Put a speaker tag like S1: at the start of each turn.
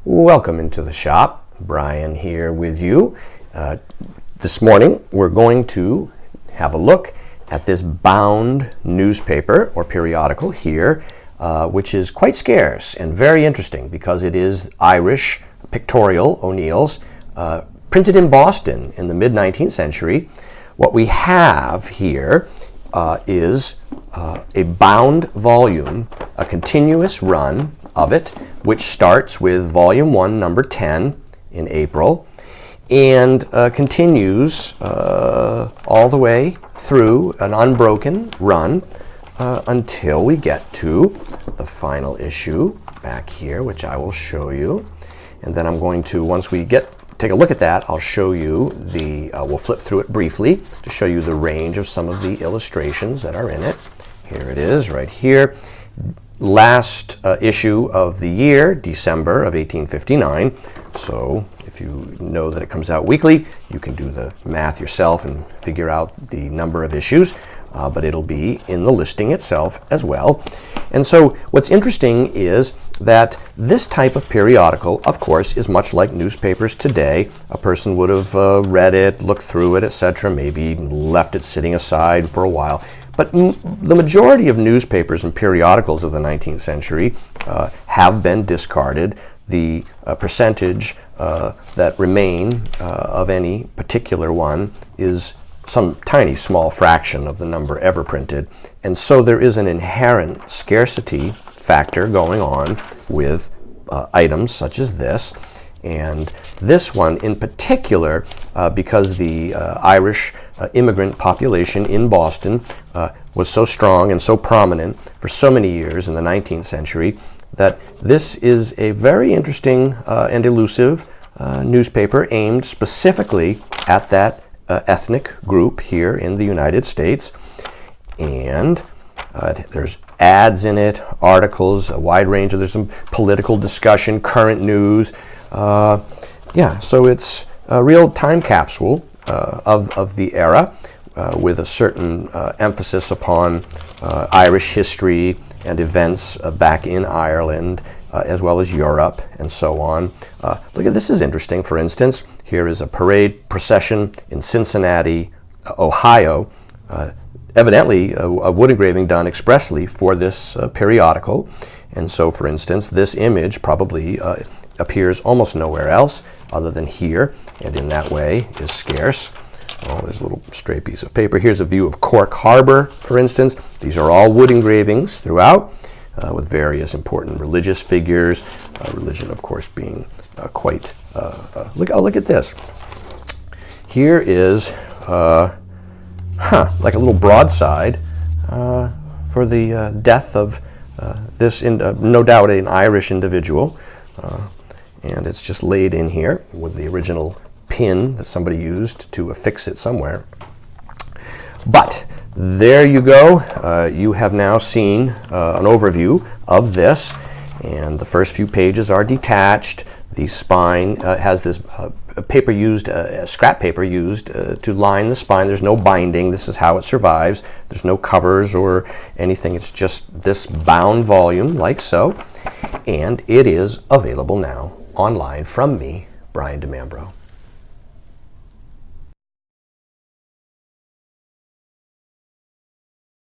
S1: Welcome into the shop. Brian here with you. This morning we're going to have a look at this bound newspaper or periodical here, which is quite scarce and very interesting because it is Irish Pictorial O'Neill's, printed in Boston in the mid-19th century. What we have here is a bound volume, a continuous run of it, which starts with volume 1, number 10 in April, and continues all the way through an unbroken run until we get to the final issue back here, which I will show you. And then I'm going to, once we take a look at that, I'll show you we'll flip through it briefly to show you the range of some of the illustrations that are in it. Here it is right here. Last issue of the year, December of 1859. So if you know that it comes out weekly, you can do the math yourself and figure out the number of issues, but it'll be in the listing itself as well. And so what's interesting is that this type of periodical, of course, is much like newspapers today. A person would have read it, looked through it, etc., maybe left it sitting aside for a while. But the majority of newspapers and periodicals of the 19th century have been discarded. The percentage that remain of any particular one is some tiny small fraction of the number ever printed. And so there is an inherent scarcity factor going on with items such as this. And this one in particular, because the Irish immigrant population in Boston was so strong and so prominent for so many years in the 19th century, that this is a very interesting and elusive newspaper aimed specifically at that ethnic group here in the United States. And there's ads in it, articles, a wide range there's some political discussion, current news. So it's a real time capsule of the era with a certain emphasis upon Irish history and events back in Ireland as well as Europe and so on. Look at this is interesting. For instance, here is a parade procession in Cincinnati, Ohio. Evidently a wood engraving done expressly for this periodical. And so, for instance, this image probably appears almost nowhere else other than here, and in that way is scarce. Oh, there's a little stray piece of paper. Here's a view of Cork Harbor, for instance. These are all wood engravings throughout with various important religious figures. Religion, of course, being quite... look at this. Here is like a little broadside for the death of this, no doubt, an Irish individual. And it's just laid in here with the original pin that somebody used to affix it somewhere. But there you go. You have now seen an overview of this, and the first few pages are detached. The spine has this paper used, scrap paper used to line the spine. There's no binding. This is how it survives. There's no covers or anything. It's just this bound volume like so, and it is available now online from me, Brian DeMambro.